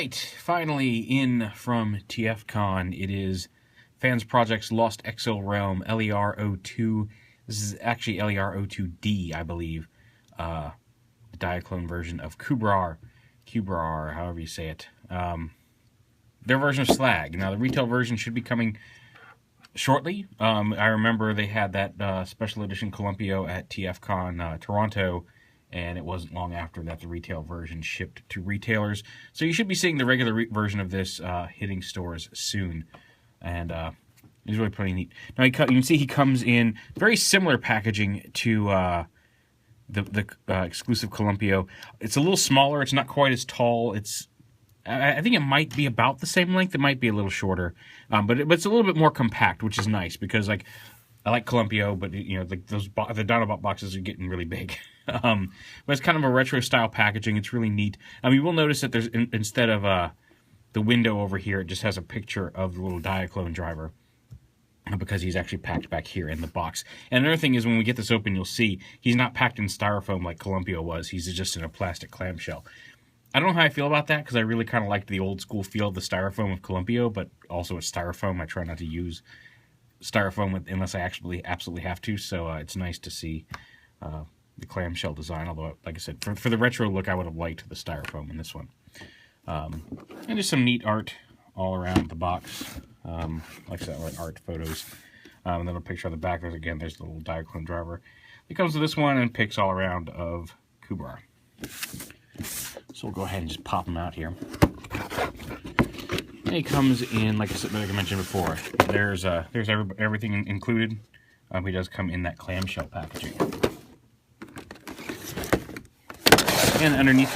right, finally in from TFCon. It is FansProject's Lost Exile Realm LER-02. This is actually LER-02D, I believe. The Diaclone version of CUBRAR, however you say it. Their version of Slag. Now, the retail version should be coming shortly. I remember they had that special edition Columpio at TFCon Toronto, and it wasn't long after that the retail version shipped to retailers. So you should be seeing the regular version of this hitting stores soon. And it's really pretty neat. Now you can see he comes in very similar packaging to the exclusive Columpio. It's a little smaller. It's not quite as tall. I think it might be about the same length. It might be a little shorter, but it's a little bit more compact, which is nice because I like Columpio, but the Dinobot boxes are getting really big. But it's kind of a retro style packaging. It's really neat. You will notice that there's instead of the window over here, it just has a picture of the little Diaclone driver because he's actually packed back here in the box. And another thing is when we get this open, you'll see he's not packed in styrofoam like Columpio was. He's just in a plastic clamshell. I don't know how I feel about that because I really kind of liked the old school feel of the styrofoam of Columpio, but also it's styrofoam. I try not to use styrofoam unless I actually absolutely have to, so it's nice to see the clamshell design, although, like I said, for the retro look, I would have liked the styrofoam in this one. And just some neat art all around the box. Like I said, like art photos. And then a picture on the back. There's the little Diaclone driver. It comes with this one and pics all around of CUBRAR. So we'll go ahead and just pop them out here. And he comes in, like I mentioned before, there's everything included. He does come in that clamshell packaging. And underneath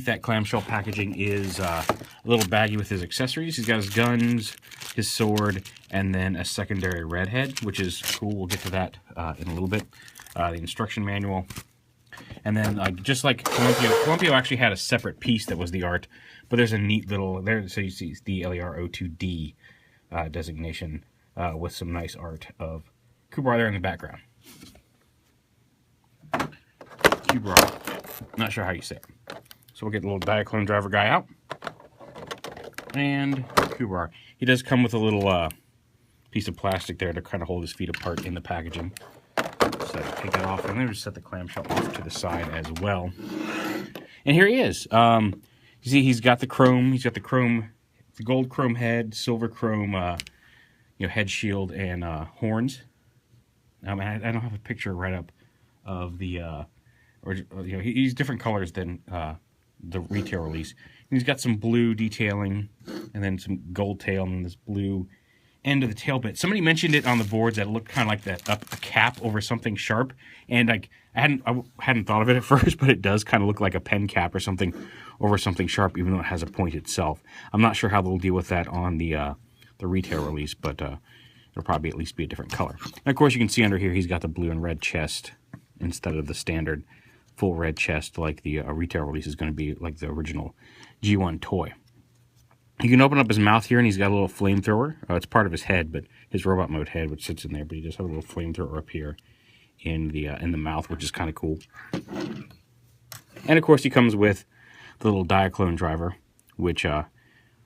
that clamshell packaging is a little baggie with his accessories. He's got his guns, his sword, and then a secondary redhead, which is cool. We'll get to that in a little bit. The instruction manual. And then, just like Columpio actually had a separate piece that was the art, but there's a neat little, so you see the LER-02D designation with some nice art of CUBRAR there in the background. CUBRAR. Not sure how you say it. So we'll get the little Diaclone driver guy out. And CUBRAR. He does come with a little piece of plastic there to kind of hold his feet apart in the packaging. So take that off, and then just set the clamshell off to the side as well. And here he is. You see, he's got the chrome. He's got the gold chrome head, silver chrome, head shield and horns. I don't have a picture right up of the, he's different colors than the retail release. And he's got some blue detailing, and then some gold tail, and this blue end of the tail bit. Somebody mentioned it on the boards that it looked kind of like a cap over something sharp, and I hadn't thought of it at first, but it does kind of look like a pen cap or something over something sharp, even though it has a point itself. I'm not sure how they'll deal with that on the retail release, but it'll probably at least be a different color. And of course, you can see under here he's got the blue and red chest instead of the standard full red chest like the retail release is going to be, like the original G1 toy. You can open up his mouth here, and he's got a little flamethrower. It's part of his head, but his robot mode head, which sits in there. But he does have a little flamethrower up here in the mouth, which is kind of cool. And of course, he comes with the little Diaclone driver, which I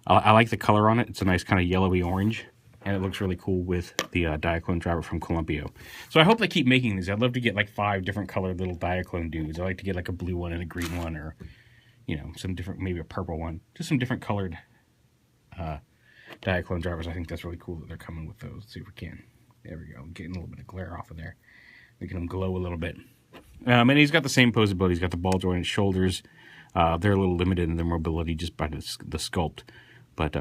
like the color on it. It's a nice kind of yellowy orange, and it looks really cool with the Diaclone driver from Columpio. So I hope they keep making these. I'd love to get like 5 different colored little Diaclone dudes. I like to get like a blue one and a green one, or some different, maybe a purple one, just some different colored Diaclone drivers. I think that's really cool that they're coming with those. Let's see if we can. There we go. Getting a little bit of glare off of there, making them glow a little bit. And he's got the same posability. He's got the ball jointed shoulders. They're a little limited in their mobility just by the sculpt, but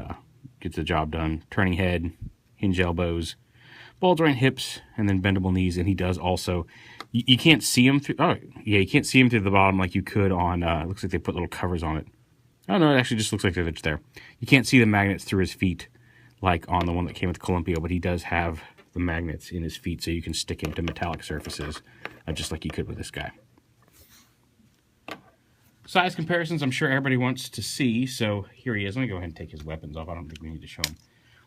gets the job done. Turning head, hinge elbows, ball joint hips, and then bendable knees. And he does also. You can't see him through. Oh yeah, you can't see him through the bottom like you could on. It looks like they put little covers on it. Oh, no, it actually just looks like they're there. You can't see the magnets through his feet like on the one that came with Columpio, but he does have the magnets in his feet so you can stick him to metallic surfaces, just like you could with this guy. Size comparisons I'm sure everybody wants to see, so here he is. Let me go ahead and take his weapons off. I don't think we need to show him.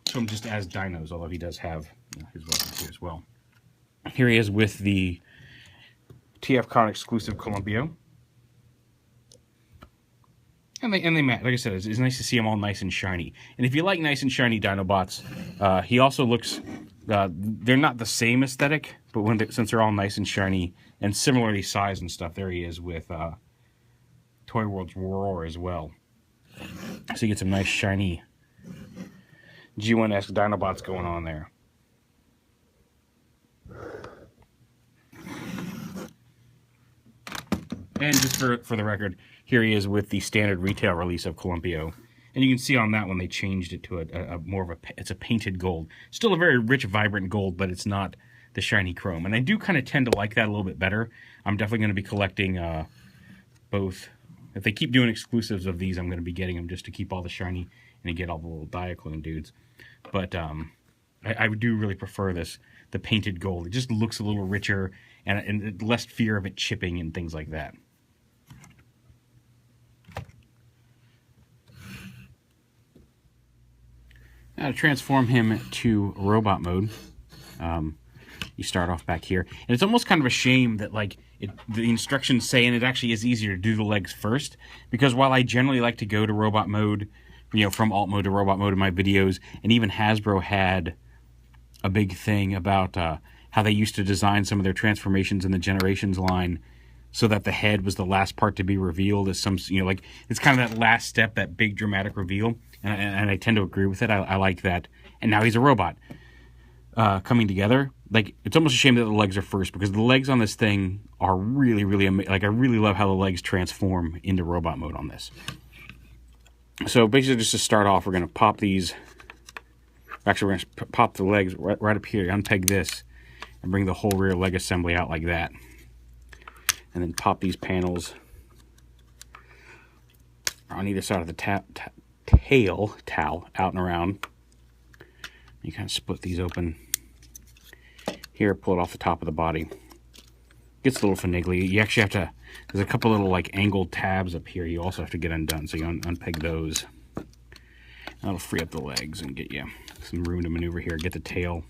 Show him just as dinos, although he does have his weapons here as well. Here he is with the TFCon exclusive Columpio. And they match. Like I said, it's nice to see them all nice and shiny. And if you like nice and shiny Dinobots, he also looks. They're not the same aesthetic, but since they're all nice and shiny and similarly sized and stuff, there he is with Toy World's Roar as well. So you get some nice shiny G1-esque Dinobots going on there. And just for the record, here he is with the standard retail release of Columpio. And you can see on that one they changed it to a more of it's a painted gold. Still a very rich, vibrant gold, but it's not the shiny chrome. And I do kind of tend to like that a little bit better. I'm definitely going to be collecting both. If they keep doing exclusives of these, I'm going to be getting them just to keep all the shiny and to get all the little Diaclone dudes. But I do really prefer the painted gold. It just looks a little richer and less fear of it chipping and things like that. Now to transform him to robot mode, you start off back here. And it's almost kind of a shame that the instructions say, and it actually is easier to do the legs first, because while I generally like to go to robot mode, from alt mode to robot mode in my videos, and even Hasbro had a big thing about how they used to design some of their transformations in the Generations line so that the head was the last part to be revealed as some, it's kind of that last step, that big dramatic reveal. And I tend to agree with it. I like that. And now he's a robot coming together. It's almost a shame that the legs are first, because the legs on this thing are really, really amazing. I really love how the legs transform into robot mode on this. So basically, just to start off, we're going to pop these. Actually, we're going to pop the legs right up here, unpeg this, and bring the whole rear leg assembly out like that. And then pop these panels on either side of the tail out and around. You kind of split these open here, pull it off the top of the body. Gets a little finagly. You actually have to, there's a couple little angled tabs up here you also have to get undone, so you unpeg those. That'll free up the legs and get you some room to maneuver here. Get the tail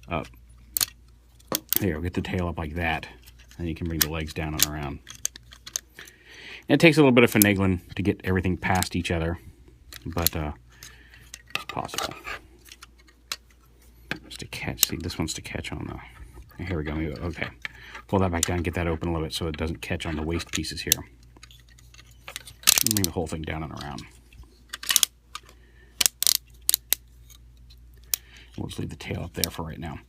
up. There, get the tail up like that, and you can bring the legs down and around. And it takes a little bit of finagling to get everything past each other, but it's possible. Just to catch, see, this one's to catch on the, here we go, okay. Pull that back down, get that open a little bit so it doesn't catch on the waist pieces here. Bring the whole thing down and around. We'll just leave the tail up there for right now.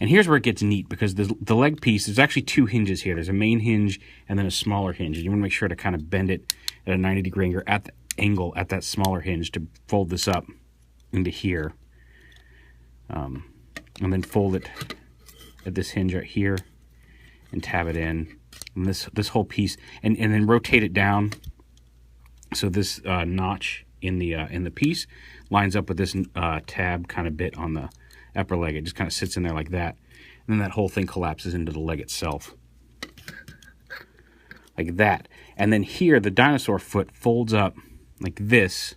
And here's where it gets neat, because the leg piece, there's actually two hinges here. There's a main hinge and then a smaller hinge. And you want to make sure to kind of bend it at a 90-degree angle at that smaller hinge to fold this up into here. And then fold it at this hinge right here and tab it in. And this whole piece, and then rotate it down so this notch in the piece lines up with this tab kind of bit on the upper leg. It just kind of sits in there like that, and then that whole thing collapses into the leg itself like that. And then here the dinosaur foot folds up like this,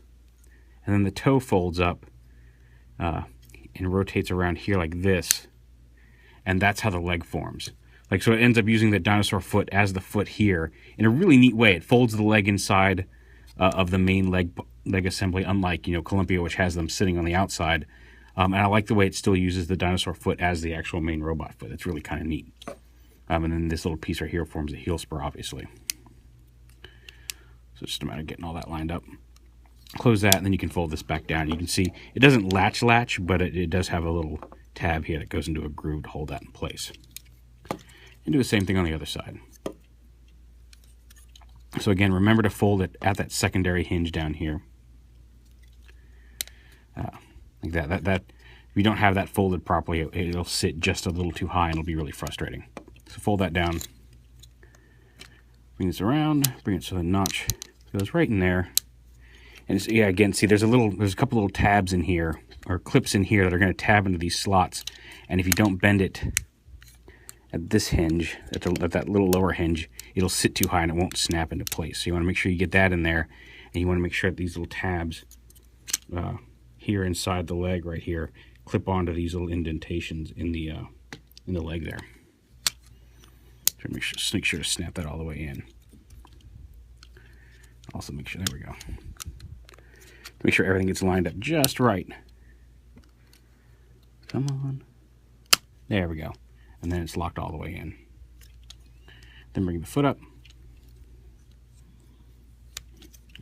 and then the toe folds up and rotates around here like this, and that's how the leg forms. So it ends up using the dinosaur foot as the foot here in a really neat way. It folds the leg inside of the main leg assembly, unlike Columpio, which has them sitting on the outside. And I like the way it still uses the dinosaur foot as the actual main robot foot. It's really kind of neat. And then this little piece right here forms a heel spur, obviously. So it's just a matter of getting all that lined up. Close that, and then you can fold this back down. You can see it doesn't latch, but it does have a little tab here that goes into a groove to hold that in place. And do the same thing on the other side. So again, remember to fold it at that secondary hinge down here. Like that. If you don't have that folded properly, it'll sit just a little too high and it'll be really frustrating. So fold that down. Bring this around. Bring it so the notch goes right in there. And it's, yeah, again, see, there's a couple little tabs in here, or clips in here that are going to tab into these slots. And if you don't bend it at this hinge, at that little lower hinge, it'll sit too high and it won't snap into place. So you want to make sure you get that in there, and you want to make sure that these little tabs here inside the leg right here clip onto these little indentations in the leg there. So make sure to snap that all the way in. Also make sure, there we go. Make sure everything gets lined up just right. Come on. There we go. And then it's locked all the way in. Then bring the foot up.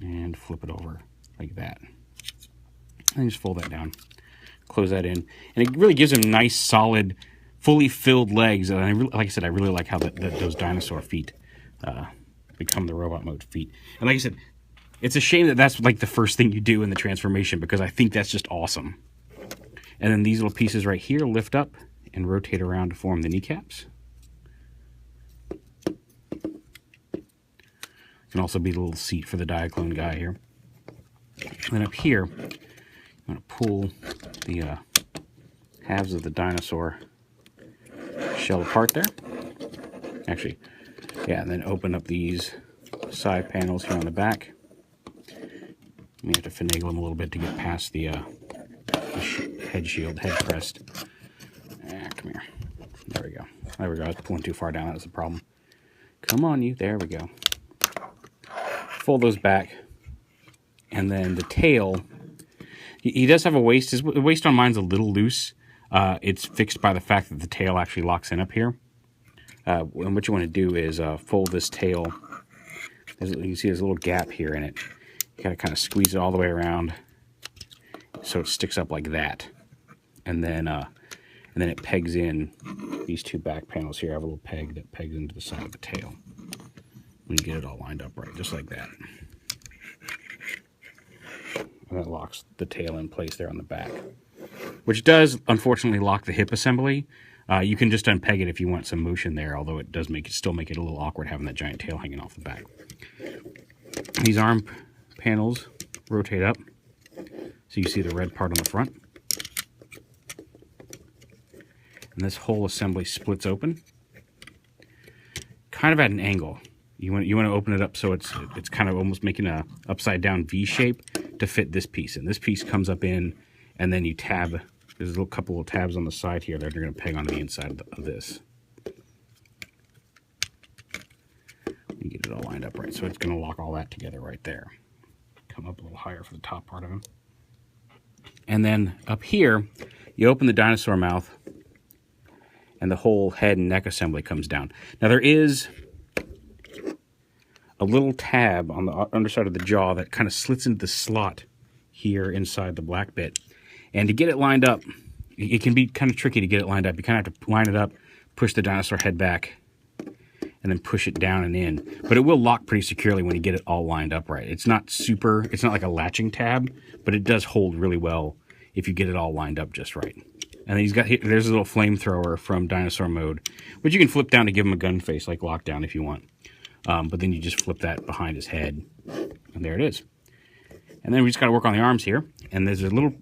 And flip it over like that. And just fold that down. Close that in. And it really gives them nice, solid, fully filled legs. And like I said, I really like how those dinosaur feet become the robot mode feet. And like I said, it's a shame that that's like the first thing you do in the transformation, because I think that's just awesome. And then these little pieces right here lift up and rotate around to form the kneecaps. Can also be the little seat for the Diaclone guy here. And then up here, I'm going to pull the halves of the dinosaur shell apart there. Actually, yeah, and then open up these side panels here on the back. We have to finagle them a little bit to get past the head shield, head crest. Come here. There we go. There we go. I was pulling too far down. That was the problem. Come on, you. There we go. Fold those back. And then the tail. He does have a waist. His waist on mine's a little loose. It's fixed by the fact that the tail actually locks in up here. And what you want to do is fold this tail. You can see there's a little gap here in it. You got to kind of squeeze it all the way around so it sticks up like that. And then it pegs in these two back panels here. I have a little peg that pegs into the side of the tail. When you get it all lined up right, just like that. And that locks the tail in place there on the back. Which does, unfortunately, lock the hip assembly. You can just unpeg it if you want some motion there, although it does still make it a little awkward having that giant tail hanging off the back. These arm panels rotate up, so you see the red part on the front. And this whole assembly splits open, kind of at an angle. You want to open it up so it's kind of almost making a upside down V shape to fit this piece. And this piece comes up in, and then you tab. There's a couple of tabs on the side here that are going to peg onto the inside of this. You get it all lined up right, so it's going to lock all that together right there. Come up a little higher for the top part of him. And then up here, you open the dinosaur mouth, and the whole head and neck assembly comes down. Now there is a little tab on the underside of the jaw that kind of slits into the slot here inside the black bit. And to get it lined up, it can be kind of tricky to get it lined up. You kind of have to line it up, push the dinosaur head back, and then push it down and in. But it will lock pretty securely when you get it all lined up right. It's not like a latching tab, but it does hold really well if you get it all lined up just right. And then there's a little flamethrower from dinosaur mode, which you can flip down to give him a gun face like lockdown if you want. But then you just flip that behind his head, and there it is. And then we just got to work on the arms here. And there's a little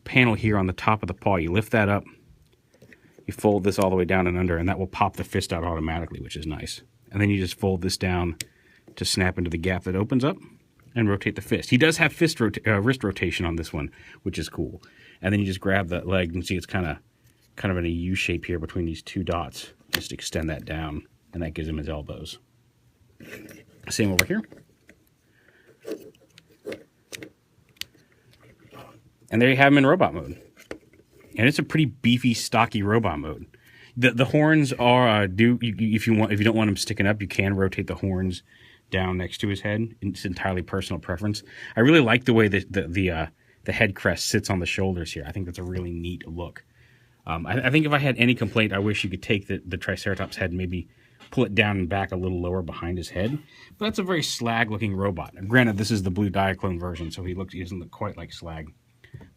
panel here on the top of the paw. You lift that up, you fold this all the way down and under, and that will pop the fist out automatically, which is nice. And then you just fold this down to snap into the gap that opens up and rotate the fist. He does have wrist rotation on this one, which is cool. And then you just grab that leg and see it's kind of in a U shape here between these two dots. Just extend that down, and that gives him his elbows. Same over here. And there you have him in robot mode. And it's a pretty beefy, stocky robot mode. The horns are if you don't want them sticking up, you can rotate the horns down next to his head. It's entirely personal preference. I really like the way the head crest sits on the shoulders here. I think that's a really neat look. I think if I had any complaint, I wish you could take the Triceratops head and maybe pull it down and back a little lower behind his head. But that's a very slag-looking robot. Now, granted, this is the blue Diaclone version, so he doesn't look quite like slag.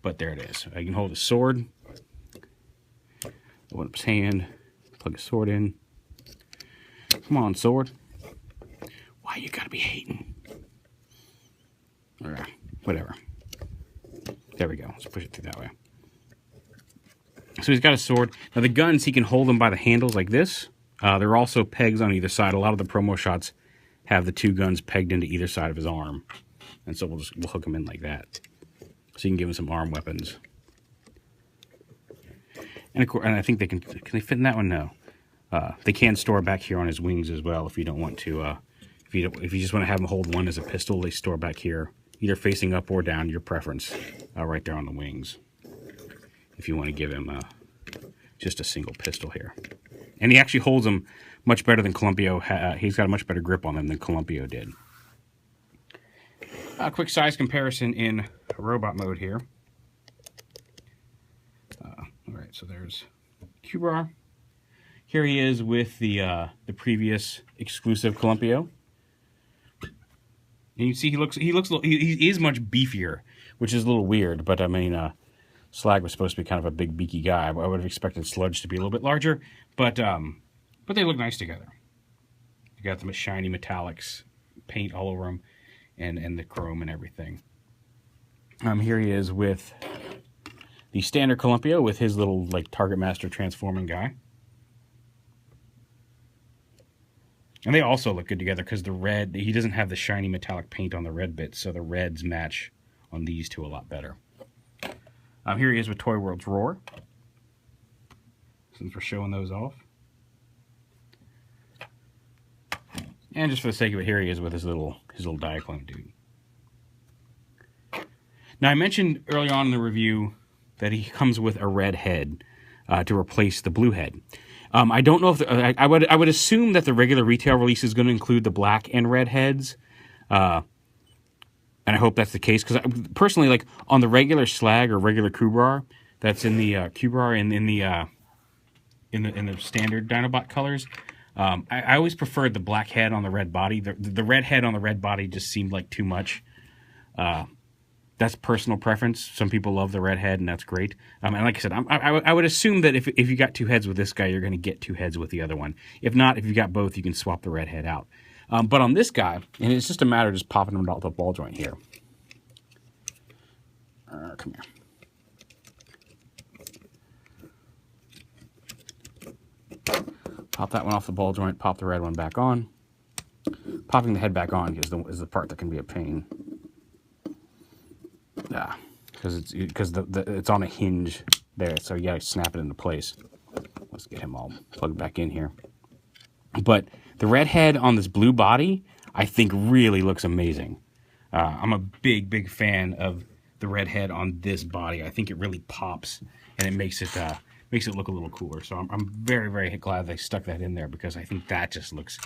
But there it is. I can hold a sword, open up his hand, plug a sword in. Come on, sword. Why you gotta be hating? Alright, whatever. There we go. Let's push it through that way. So he's got a sword. Now the guns, he can hold them by the handles like this. There are also pegs on either side. A lot of the promo shots have the two guns pegged into either side of his arm. And so we'll hook them in like that. So you can give him some arm weapons. And of course, and I think can they fit in that one? No. They can store back here on his wings as well if you don't want to If you just want to have them hold one as a pistol, they store back here, either facing up or down, your preference, right there on the wings. If you want to give him just a single pistol here. And he actually holds them much better than Columpio. He's got a much better grip on them than Columpio did. A quick size comparison in robot mode here. All right, so there's CUBRAR. Here he is with the previous exclusive Columpio. And you see he is much beefier, which is a little weird, but I mean, Slag was supposed to be kind of a big beaky guy. I would have expected Sludge to be a little bit larger, but they look nice together. You got the shiny metallics paint all over them, and the chrome and everything. Here he is with the standard Columpio with his little like Target Master transforming guy. And they also look good together because the red, he doesn't have the shiny metallic paint on the red bits, so the reds match on these two a lot better. Here he is with Toy World's Roar, since we're showing those off. And just for the sake of it, here he is with his little Diaclone dude. Now I mentioned early on in the review that he comes with a red head to replace the blue head. I don't know if I would assume that the regular retail release is going to include the black and red heads, and I hope that's the case because personally, like on the regular Slag or regular CUBRAR that's in the CUBRAR and in the standard Dinobot colors, I always preferred the black head on the red body. The red head on the red body just seemed like too much. That's personal preference. Some people love the red head, and that's great. And like I said, I would assume that if you got two heads with this guy, you're going to get two heads with the other one. If not, if you got both, you can swap the red head out. But on this guy, and it's just a matter of just popping him out the ball joint here. Come here. Pop that one off the ball joint, pop the red one back on. Popping the head back on is the part that can be a pain. Yeah, because it's on a hinge there, so you gotta snap it into place. Let's get him all plugged back in here. But the red head on this blue body, I think, really looks amazing. I'm a big fan of the red head on this body. I think it really pops, and it makes it look a little cooler. So I'm very glad they stuck that in there because I think that just looks.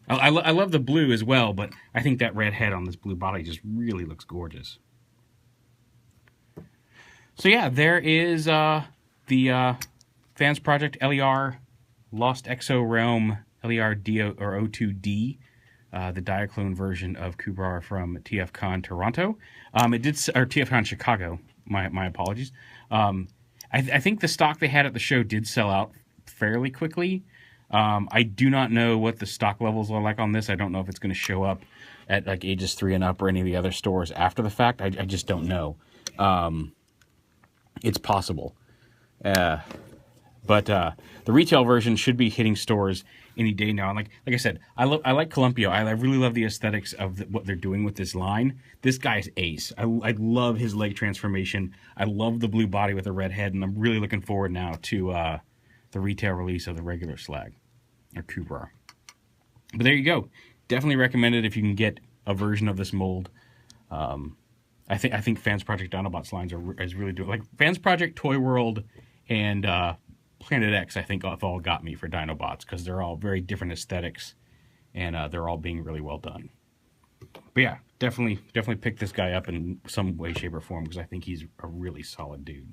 I love the blue as well, but I think that red head on this blue body just really looks gorgeous. So yeah, there is the FansProject LER Lost Exo Realm LER-02D, the Diaclone version of CUBRAR from TFCon Toronto. Or TFCon Chicago. My apologies. I think the stock they had at the show did sell out fairly quickly. I do not know what the stock levels are like on this. I don't know if it's going to show up at like ages 3 and up or any of the other stores after the fact. I just don't know. It's possible. But the retail version should be hitting stores any day now. And like I said, I like Columpio. I really love the aesthetics of what they're doing with this line. This guy's ace. I love his leg transformation. I love the blue body with the red head, and I'm really looking forward now to the retail release of the regular Slag or CUBRAR. But there you go. Definitely recommend it if you can get a version of this mold. I think FansProject Dinobots lines is really doing, like FansProject, Toy World, and Planet X. I think have all got me for Dinobots because they're all very different aesthetics, and they're all being really well done. But yeah, definitely pick this guy up in some way, shape, or form because I think he's a really solid dude.